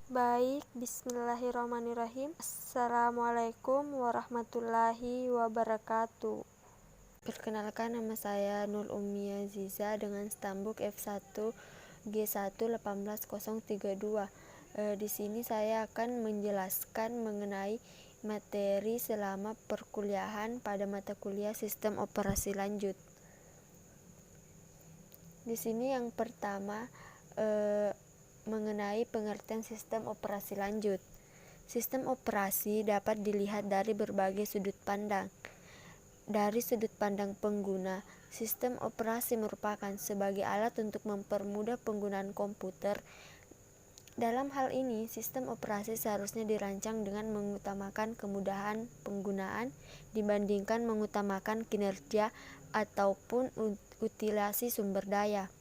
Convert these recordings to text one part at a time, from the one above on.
Baik, bismillahirrahmanirrahim. Assalamualaikum warahmatullahi wabarakatuh. Perkenalkan, nama saya Nur Ummiyah Ziza dengan stambuk F1 G1 18032. Di sini saya akan menjelaskan mengenai materi selama perkuliahan pada mata kuliah Sistem Operasi Lanjut. Di sini yang pertama mengenai pengertian sistem operasi lanjut. Sistem operasi dapat dilihat dari berbagai sudut pandang. Dari sudut pandang pengguna, sistem operasi merupakan sebagai alat untuk mempermudah penggunaan komputer. Dalam hal ini, sistem operasi seharusnya dirancang dengan mengutamakan kemudahan penggunaan dibandingkan mengutamakan kinerja ataupun utilasi sumber daya.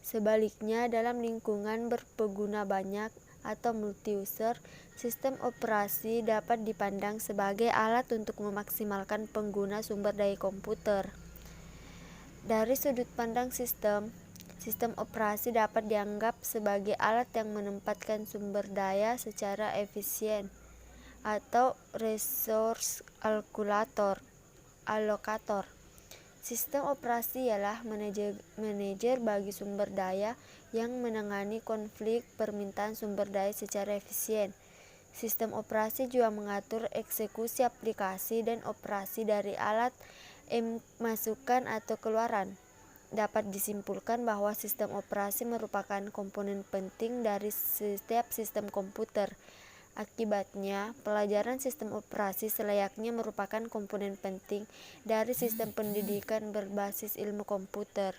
Sebaliknya, dalam lingkungan berpengguna banyak atau multi-user, sistem operasi dapat dipandang sebagai alat untuk memaksimalkan pengguna sumber daya komputer. Dari sudut pandang sistem operasi dapat dianggap sebagai alat yang menempatkan sumber daya secara efisien atau resource allocator. Sistem operasi ialah manajer bagi sumber daya yang menangani konflik permintaan sumber daya secara efisien. Sistem operasi juga mengatur eksekusi aplikasi dan operasi dari alat masukan atau keluaran. Dapat disimpulkan bahwa sistem operasi merupakan komponen penting dari setiap sistem komputer. Akibatnya, pelajaran sistem operasi selayaknya merupakan komponen penting dari sistem pendidikan berbasis ilmu komputer.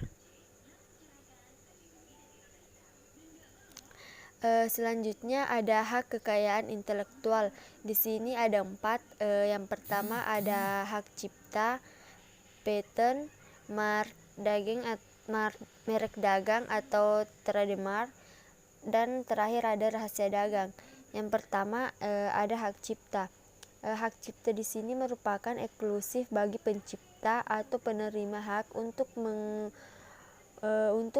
Selanjutnya ada hak kekayaan intelektual. Di sini ada 4. Yang pertama ada hak cipta, patent, merek dagang atau trademark, dan terakhir ada rahasia dagang. Yang pertama ada hak cipta. Hak cipta di sini merupakan eksklusif bagi pencipta atau penerima hak untuk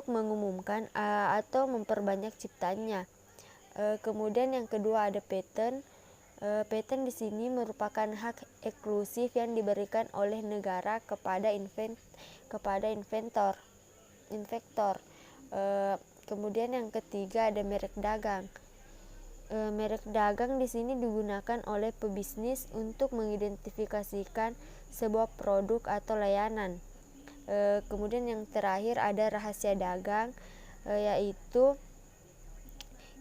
mengumumkan atau memperbanyak ciptanya. Kemudian yang kedua ada patent. Patent di sini merupakan hak eksklusif yang diberikan oleh negara kepada inventor. Kemudian yang ketiga ada merek dagang. Merek dagang di sini digunakan oleh pebisnis untuk mengidentifikasikan sebuah produk atau layanan. Kemudian yang terakhir ada rahasia dagang, yaitu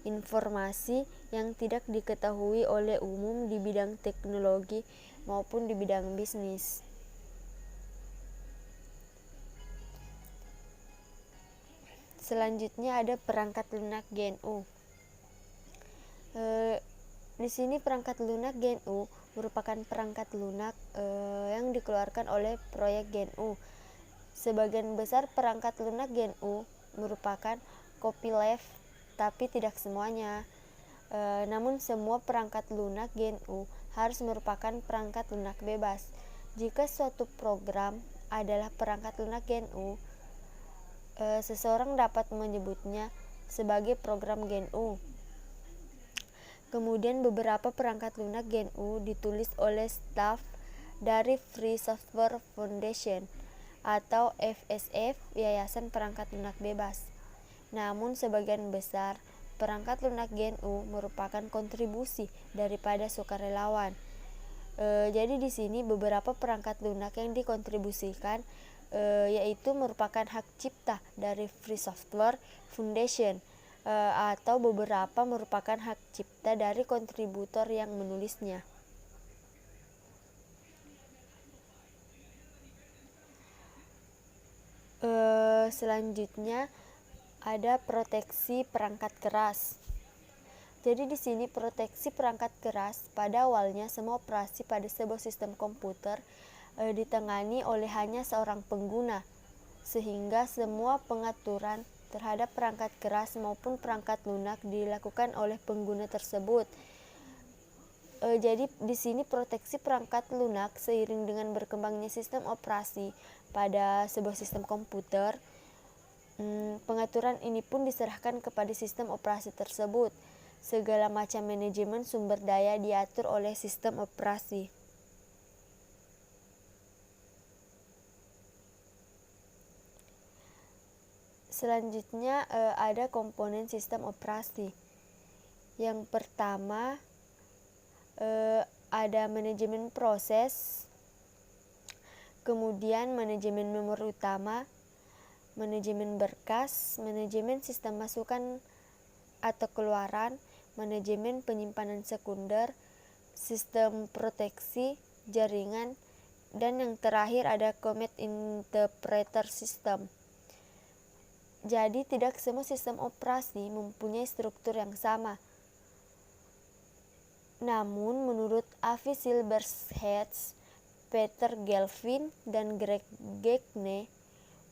informasi yang tidak diketahui oleh umum di bidang teknologi maupun di bidang bisnis. Selanjutnya ada perangkat lunak GNU. Di sini perangkat lunak GNU merupakan perangkat lunak yang dikeluarkan oleh proyek GNU. Sebagian besar perangkat lunak GNU merupakan copyleft, tapi tidak semuanya. Namun semua perangkat lunak GNU harus merupakan perangkat lunak bebas. Jika suatu program adalah perangkat lunak GNU, seseorang dapat menyebutnya sebagai program GNU. Kemudian beberapa perangkat lunak GNU ditulis oleh staf dari Free Software Foundation atau FSF, Yayasan Perangkat Lunak Bebas. Namun sebagian besar perangkat lunak GNU merupakan kontribusi daripada sukarelawan. Jadi di sini beberapa perangkat lunak yang dikontribusikan yaitu merupakan hak cipta dari Free Software Foundation, atau beberapa merupakan hak cipta dari kontributor yang menulisnya. Selanjutnya ada proteksi perangkat keras. Jadi di sini proteksi perangkat keras pada awalnya semua operasi pada sebuah sistem komputer ditangani oleh hanya seorang pengguna, sehingga semua pengaturan terhadap perangkat keras maupun perangkat lunak dilakukan oleh pengguna tersebut. Jadi di sini proteksi perangkat lunak seiring dengan berkembangnya sistem operasi pada sebuah sistem komputer, pengaturan ini pun diserahkan kepada sistem operasi tersebut. Segala macam manajemen sumber daya diatur oleh sistem operasi. Selanjutnya ada komponen sistem operasi. Yang pertama ada manajemen proses, kemudian manajemen memori utama, manajemen berkas, manajemen sistem masukan atau keluaran, manajemen penyimpanan sekunder, sistem proteksi jaringan, dan yang terakhir ada command interpreter system. Jadi tidak semua sistem operasi mempunyai struktur yang sama. Namun menurut Avi Silberschatz, Peter Gelfin, dan Greg Gagne,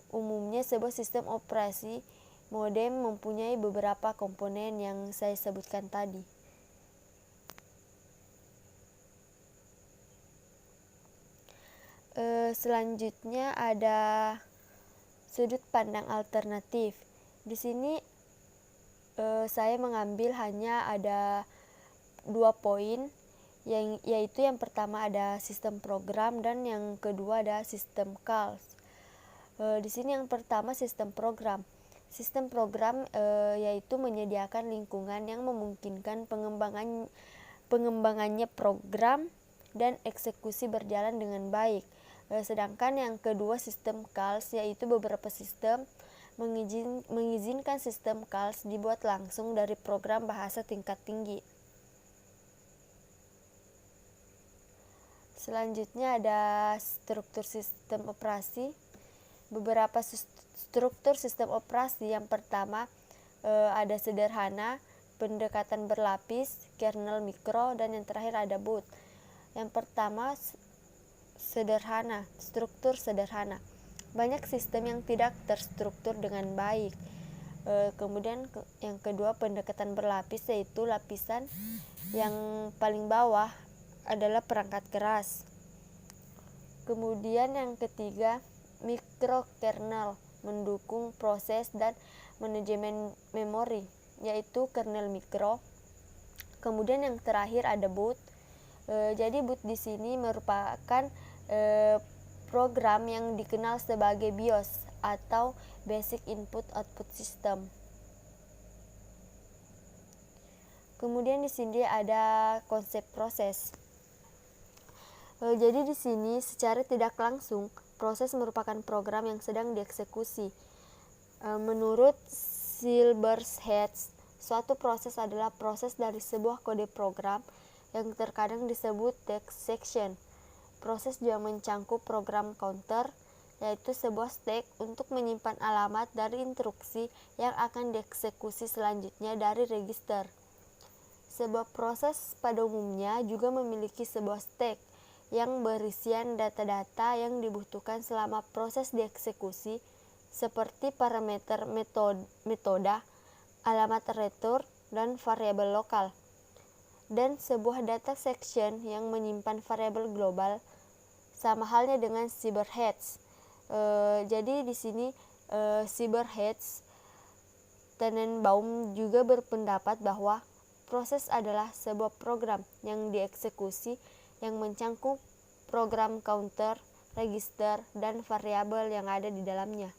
umumnya sebuah sistem operasi modem mempunyai beberapa komponen yang saya sebutkan tadi. Selanjutnya ada sudut pandang alternatif. Di sini saya mengambil hanya ada 2 poin, yaitu yang pertama ada sistem program dan yang kedua ada sistem calls. Di sini yang pertama sistem program. Sistem program yaitu menyediakan lingkungan yang memungkinkan pengembangannya program dan eksekusi berjalan dengan baik. Sedangkan yang kedua sistem calls, yaitu beberapa sistem mengizinkan sistem calls dibuat langsung dari program bahasa tingkat tinggi. Selanjutnya ada struktur sistem operasi. Beberapa struktur sistem operasi. Yang pertama ada sederhana, pendekatan berlapis, kernel mikro, dan yang terakhir ada boot. Yang pertama sederhana, struktur sederhana. Banyak sistem yang tidak terstruktur dengan baik. Kemudian yang kedua pendekatan berlapis, yaitu lapisan yang paling bawah adalah perangkat keras. Kemudian yang ketiga mikrokernel, mendukung proses dan manajemen memori, yaitu kernel mikro. Kemudian yang terakhir ada boot. Jadi boot di sini merupakan program yang dikenal sebagai BIOS atau Basic Input Output System. Kemudian di sini ada konsep proses. Jadi di sini secara tidak langsung proses merupakan program yang sedang dieksekusi. Menurut Silberschatz, suatu proses adalah proses dari sebuah kode program yang terkadang disebut text section. Proses juga mencangkup program counter, yaitu sebuah stack untuk menyimpan alamat dari instruksi yang akan dieksekusi selanjutnya dari register. Sebuah proses pada umumnya juga memiliki sebuah stack yang berisian data-data yang dibutuhkan selama proses dieksekusi, seperti parameter metoda, alamat return, dan variabel lokal. Dan sebuah data section yang menyimpan variabel global, sama halnya dengan Silberschatz. Jadi di sini Silberschatz, Tenenbaum juga berpendapat bahwa proses adalah sebuah program yang dieksekusi yang mencangkup program counter, register, dan variabel yang ada di dalamnya.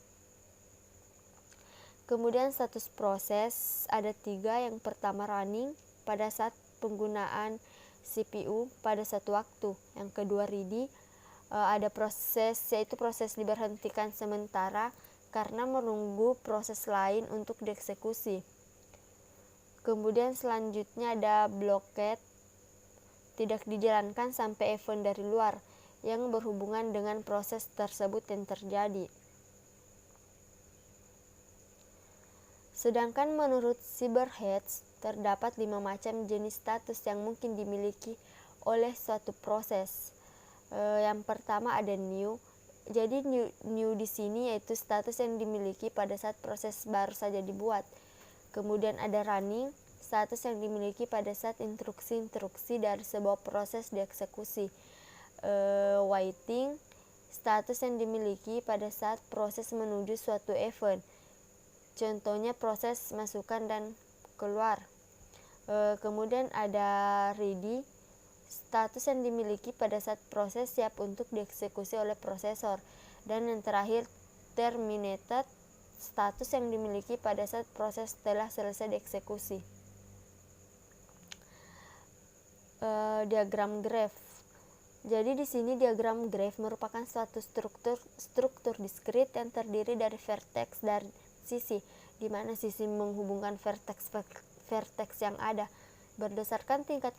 Kemudian status proses ada 3. Yang pertama running pada saat penggunaan CPU pada satu waktu. Yang kedua ready, ada proses, yaitu proses diberhentikan sementara karena menunggu proses lain untuk dieksekusi. Kemudian selanjutnya ada blockade, tidak dijalankan sampai event dari luar yang berhubungan dengan proses tersebut yang terjadi. Sedangkan menurut Silberschatz, terdapat 5 macam jenis status yang mungkin dimiliki oleh suatu proses. Yang pertama ada new. Jadi new di sini yaitu status yang dimiliki pada saat proses baru saja dibuat. Kemudian ada running, status yang dimiliki pada saat instruksi-instruksi dari sebuah proses dieksekusi. Waiting, status yang dimiliki pada saat proses menuju suatu event. Contohnya proses masukkan dan keluar. Kemudian ada ready, status yang dimiliki pada saat proses siap untuk dieksekusi oleh prosesor. Dan yang terakhir terminated, status yang dimiliki pada saat proses telah selesai dieksekusi. Diagram graph. Jadi di sini diagram graph merupakan suatu struktur diskrit yang terdiri dari vertex dan sisi, di mana sisi menghubungkan vertex yang ada. Berdasarkan tingkat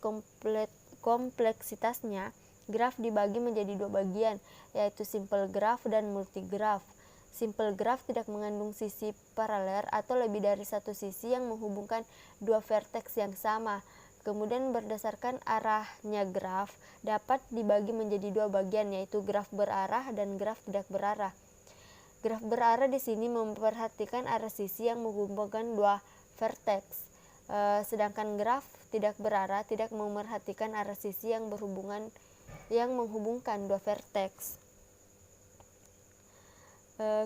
kompleksitasnya, graf dibagi menjadi dua bagian, yaitu simple graph dan multigraph. Simple graph tidak mengandung sisi paralel atau lebih dari satu sisi yang menghubungkan dua vertex yang sama. Kemudian berdasarkan arahnya graf dapat dibagi menjadi dua bagian, yaitu graf berarah dan graf tidak berarah. Graf berarah di sini memperhatikan arah sisi yang menghubungkan dua vertex. Sedangkan graf tidak berarah tidak memerhatikan arah sisi yang menghubungkan dua vertex.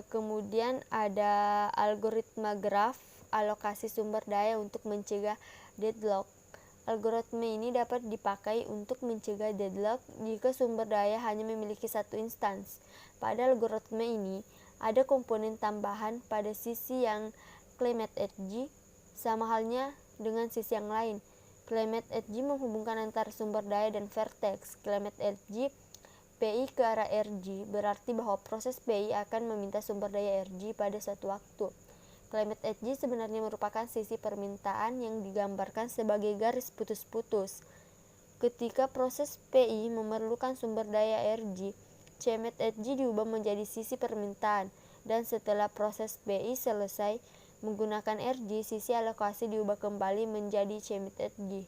Kemudian ada algoritma graf alokasi sumber daya untuk mencegah deadlock. Algoritma ini dapat dipakai untuk mencegah deadlock jika sumber daya hanya memiliki satu instans. Pada algoritma ini ada komponen tambahan pada sisi yang climate edge, sama halnya dengan sisi yang lain. Climate edge menghubungkan antara sumber daya dan vertex. Climate edge PI ke arah RG berarti bahwa proses PI akan meminta sumber daya RG pada suatu waktu. Climate edge sebenarnya merupakan sisi permintaan yang digambarkan sebagai garis putus-putus. Ketika proses PI memerlukan sumber daya RG, climate edge diubah menjadi sisi permintaan, dan setelah proses PI selesai menggunakan RG, sisi alokasi diubah kembali menjadi climate edge.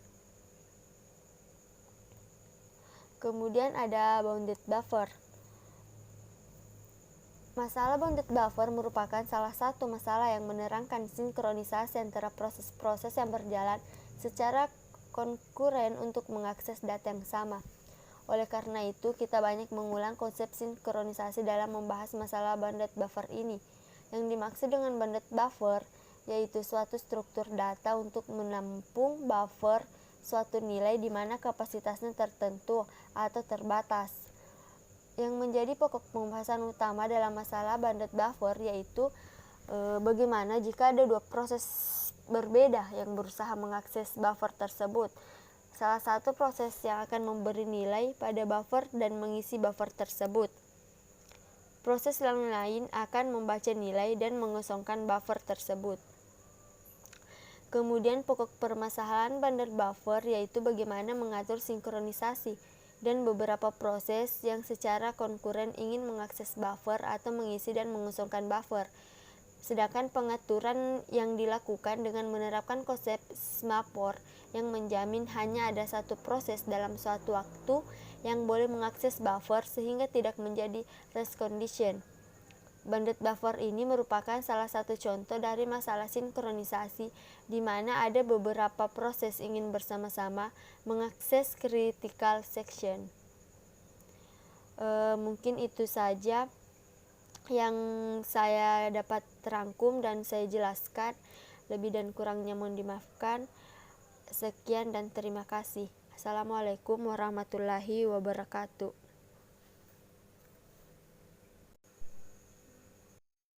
Kemudian ada bounded buffer. Masalah bounded buffer merupakan salah satu masalah yang menerangkan sinkronisasi antara proses-proses yang berjalan secara konkuren untuk mengakses data yang sama. Oleh karena itu, kita banyak mengulang konsep sinkronisasi dalam membahas masalah bounded buffer ini. Yang dimaksud dengan bounded buffer yaitu suatu struktur data untuk menampung buffer suatu nilai di mana kapasitasnya tertentu atau terbatas. Yang menjadi pokok pembahasan utama dalam masalah bounded buffer yaitu bagaimana jika ada dua proses berbeda yang berusaha mengakses buffer tersebut. Salah satu proses yang akan memberi nilai pada buffer dan mengisi buffer tersebut. Proses yang lain akan membaca nilai dan mengosongkan buffer tersebut. Kemudian pokok permasalahan bounded buffer yaitu bagaimana mengatur sinkronisasi dan beberapa proses yang secara konkuren ingin mengakses buffer atau mengisi dan mengosongkan buffer. Sedangkan pengaturan yang dilakukan dengan menerapkan konsep semaphore yang menjamin hanya ada satu proses dalam suatu waktu yang boleh mengakses buffer sehingga tidak menjadi rest condition. Bounded buffer ini merupakan salah satu contoh dari masalah sinkronisasi di mana ada beberapa proses ingin bersama-sama mengakses critical section. Mungkin itu saja yang saya dapat rangkum dan saya jelaskan. Lebih dan kurangnya mohon dimaafkan. Sekian dan terima kasih. Assalamualaikum warahmatullahi wabarakatuh.